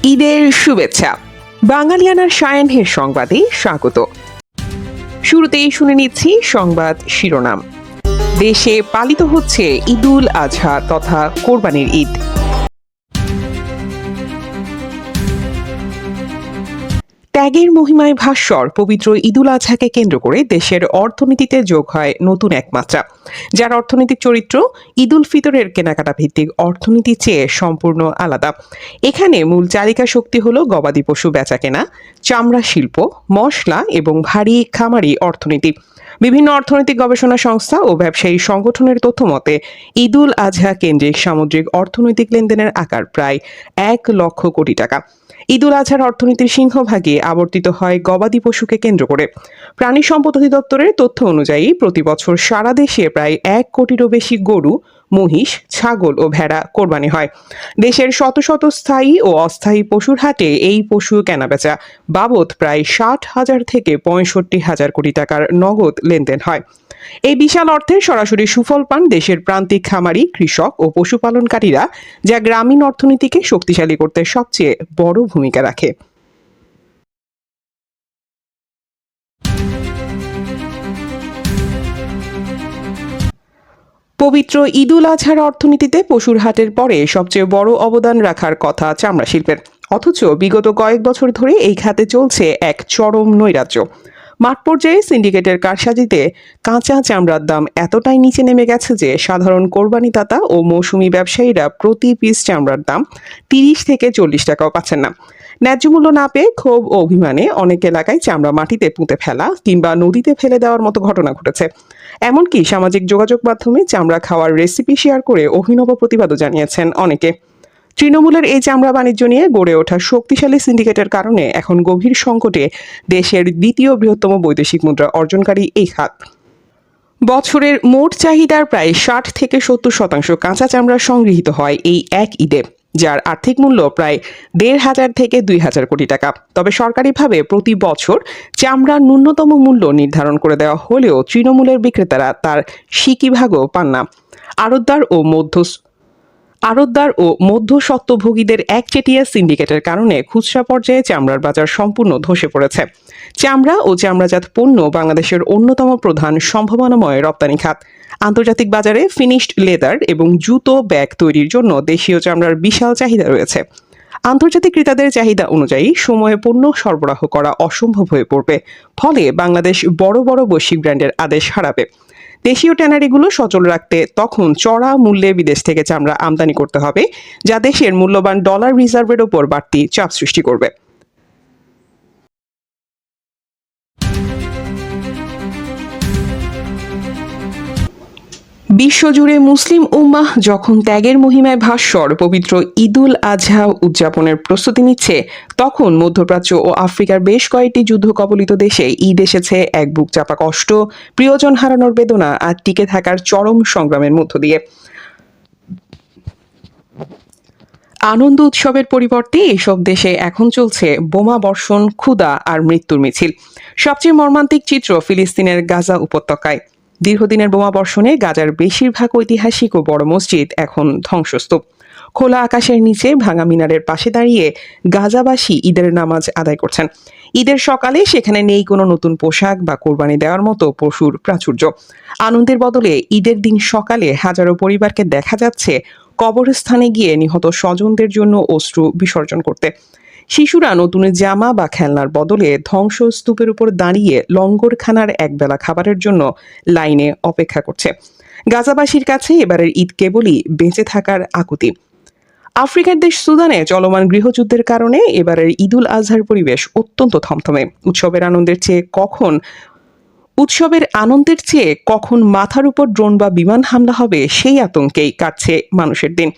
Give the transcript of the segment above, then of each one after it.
ঈদের শুভেচ্ছা। বাঙালিয়ানার সায়াহ্নের সংবাদে স্বাগত। শুরুতেই শুনে নিচ্ছি সংবাদ শিরোনাম। দেশে পালিত হচ্ছে ঈদুল আজহা তথা কোরবানির ঈদ। ত্যাগের মহিমায় ভাস্বর পবিত্র ঈদুল আজহাকে কেন্দ্র করে দেশের অর্থনীতিতে যোগ হয় নতুন এক মাত্রা, যার অর্থনৈতিক চরিত্র ঈদুল ফিতরের কেনাকাটা ভিত্তিক অর্থনীতির চেয়ে সম্পূর্ণ আলাদা। এখানে মূল চালিকা শক্তি হলো গবাদি পশু বেচাকেনা, চামড়া শিল্প, মশলা এবং ভারী খামারি অর্থনীতি। বিভিন্ন অর্থনৈতিক গবেষণা সংস্থা ও ব্যবসায়ী সংগঠনের তথ্য মতে ঈদুল আজহা কেন্দ্রিক সামুদ্রিক অর্থনৈতিক লেনদেনের আকার প্রায় 1,00,000 কোটি টাকা। ঈদুল আজহার অর্থনীতির সিংহভাগই আবর্তিত হয় গবাদি পশুকে কেন্দ্র করে। প্রাণী সম্পদ অধিদপ্তরের তথ্য অনুযায়ী প্রতি বছর সারা দেশে প্রায় 1 কোটিরও বেশি গরু, মহিষ, ছাগল ও ভেড়া কোরবানি হয়। দেশের শত শত স্থায়ী ও অস্থায়ী পশুর হাটে এই পশু কেনাবেচা বাবদ প্রায় 60,000 থেকে 65,000 কোটি টাকার নগদ লেনদেন হয়। এই বিশাল অর্থের সরাসরি সুফল পান দেশের প্রান্তিক খামারি, কৃষক ও পশুপালনকারীরা, যা গ্রামীণ অর্থনীতিকে শক্তিশালী করতে সবচেয়ে বড় ভূমিকা রাখে। পবিত্র ঈদুল আজহার অর্থনীতিতে পশুর হাটের পরে সবচেয়ে বড় অবদান রাখার কথা চামড়া শিল্পের। অথচ বিগত কয়েক বছর ধরে এই খাতে চলছে এক চরম নৈরাজ্য। মাঠ পর্যায়ে সিন্ডিকেটের কারসাজিতে কাঁচা চামড়ার দাম এতটাই নিচে নেমে গেছে যে সাধারণ কোরবানিদাতা ও মৌসুমি ব্যবসায়ীরা প্রতি পিস চামড়ার দাম 30 থেকে 40 টাকাও পাচ্ছেন না। ন্যায্য মূল্য না পেয়ে ক্ষোভ ও অভিমানে অনেক এলাকায় চামড়া মাটিতে পুঁতে ফেলা কিংবা নদীতে ফেলে দেওয়ার মতো ঘটনা ঘটেছে। এমনকি সামাজিক যোগাযোগ মাধ্যমে চামড়া খাওয়ার রেসিপি শেয়ার করে অভিনব প্রতিবাদও জানিয়েছেন অনেকে। তৃণমূলের এই চামড়া বাণিজ্য নিয়ে গড়ে ওঠা শক্তিশালী সিন্ডিকেটের কারণে এখন গভীর সংকটে দেশের দ্বিতীয় বৃহত্তম বৈদেশিক মুদ্রা অর্জনকারী এই খাত। বছরের মোট চাহিদার প্রায় 60 থেকে 70% কাঁচা চামড়া সংগৃহীত হয় এই এক ঈদে, যার আর্থিক মূল্য প্রায় 1,500 থেকে 2,000 কোটি টাকা। তবে সরকারিভাবে প্রতি বছর চামড়ার ন্যূনতম মূল্য নির্ধারণ করে দেওয়া হলেও তৃণমূলের বিক্রেতারা তার সিকিভাগও পান না। আড়তদার ও মধ্যস্বত্বভোগীদের একচেটিয়া সিন্ডিকেটের কারণে খুচরা পর্যায়ে চামড়ার বাজার সম্পূর্ণ ধসে পড়েছে। চামড়া ও চামড়াজাত পণ্য বাংলাদেশের অন্যতম প্রধান সম্ভাবনাময় রপ্তানি খাত। আন্তর্জাতিক বাজারে ফিনিশড লেদার এবং জুতো, ব্যাগ তৈরির জন্য দেশীয় চামড়ার বিশাল চাহিদা রয়েছে। আন্তর্জাতিক ক্রেতাদের চাহিদা অনুযায়ী সময়ে পণ্য সরবরাহ করা অসম্ভব হয়ে পড়বে। ফলে বাংলাদেশ বড় বড় বৈশ্বিক ব্র্যান্ডের আদেশ হারাবে। দেশীয় ট্যানারিগুলো সচল রাখতে তখন চড়া মূল্যে বিদেশ থেকে চামড়া আমদানি করতে হবে, যা দেশের মূল্যবান ডলার রিজার্ভের ওপর বাড়তি চাপ সৃষ্টি করবে। বিশ্বজুড়ে মুসলিম উম্মাহ যখন ত্যাগের মহিমায় ভাস্বর পবিত্র ঈদুল আজহা উদযাপনের প্রস্তুতি নিচ্ছে, তখন মধ্যপ্রাচ্য ও আফ্রিকার বেশ কয়েকটি যুদ্ধ কবলিত দেশে ঈদ এসেছে এক বুক চাপা কষ্ট, প্রিয়জন হারানোর বেদনা আর টিকে থাকার চরম সংগ্রামের মধ্য দিয়ে। আনন্দ উৎসবের পরিবর্তে এসব দেশে এখন চলছে বোমা বর্ষণ, ক্ষুধা আর মৃত্যুর মিছিল। সবচেয়ে মর্মান্তিক চিত্র ফিলিস্তিনের গাজা উপত্যকায়। দীর্ঘদিনের বোমা বর্ষণে গাজার বেশিরভাগ ঐতিহাসিক ও বড় মসজিদ এখন ধ্বংসস্তূপ। খোলা আকাশের নিচে ভাঙা মিনারের পাশে দাঁড়িয়ে গাজাবাসী ঈদের নামাজ আদায় করছেন। ঈদের সকালে সেখানে নেই কোনো নতুন পোশাক বা কোরবানি দেওয়ার মতো পশুর প্রাচুর্য। আনন্দের বদলে ঈদের দিন সকালে হাজারো পরিবারকে দেখা যাচ্ছে কবরস্থানে গিয়ে নিহত স্বজনদের জন্য অশ্রু বিসর্জন করতে। শিশুরা নতুন জামা বা খেলনার বদলে ধ্বংসস্তূপের উপর দাঁড়িয়ে লঙ্গরখানার একবেলা খাবারের জন্য লাইনে অপেক্ষা করছে। গাজাবাসীর কাছে এবারের ঈদ কেবলই বেঁচে থাকার আকুতি। আফ্রিকার দেশ সুদানে চলমান গৃহযুদ্ধের কারণে এবারের ঈদুল আজহার পরিবেশ অত্যন্ত থমথমে। উৎসবের আনন্দের চেয়ে কখন মাথার উপর ড্রোন বা বিমান হামলা হবে সেই আতঙ্কেই কাটছে মানুষের দিন।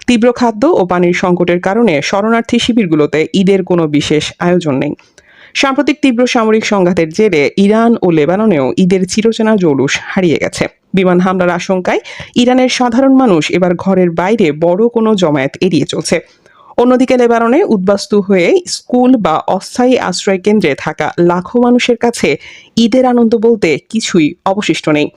তীব্র খাদ্য ও পানির সংকটের কারণে শরণার্থী শিবিরগুলোতে ঈদের কোনো বিশেষ আয়োজন নেই। সাম্প্রতিক তীব্র সামরিক সংঘাতের জেরে ইরান ও লেবাননেও ঈদের চিরচেনা জৌলুস হারিয়ে গেছে। বিমান হামলার আশঙ্কায় ইরানের সাধারণ মানুষ এবার ঘরের বাইরে বড় কোনো জমায়েত এড়িয়ে চলছে। অন্যদিকে লেবাননে উদ্বাস্তু হয়ে স্কুল বা অস্থায়ী আশ্রয় কেন্দ্রে থাকা লাখো মানুষের কাছে ঈদের আনন্দ বলতে কিছুই অবশিষ্ট নেই।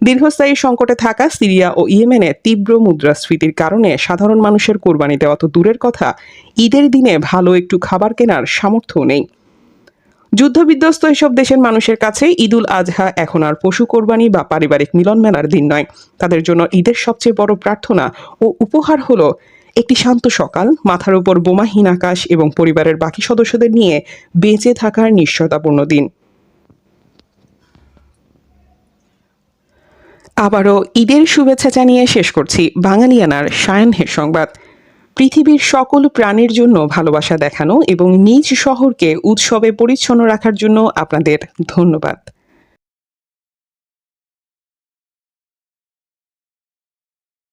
দীর্ঘস্থায়ী সংকটে থাকা সিরিয়া ও ইয়েমেনে তীব্র মুদ্রাস্ফীতির কারণে সাধারণ মানুষের কোরবানি দেওয়া তো দূরের কথা, ঈদের দিনে ভালো একটু খাবার কেনার সামর্থ্যও নেই। যুদ্ধবিধ্বস্ত এসব দেশের মানুষের কাছে ঈদুল আজহা এখন আর পশু কোরবানি বা পারিবারিক মিলন মেলার দিন নয়। তাদের জন্য ঈদের সবচেয়ে বড় প্রার্থনা ও উপহার হলো একটি শান্ত সকাল, মাথার উপর বোমাহীন আকাশ এবং পরিবারের বাকি সদস্যদের নিয়ে বেঁচে থাকার নিশ্চয়তাপূর্ণ দিন। আবারও ঈদের শুভেচ্ছা জানিয়ে শেষ করছি বাঙালিয়ানার সায়াহ্নের সংবাদ। পৃথিবীর সকল প্রাণীর জন্য ভালোবাসা দেখানো এবং নিজ শহরকে উৎসবে পরিচ্ছন্ন রাখার জন্য আপনাদের ধন্যবাদ।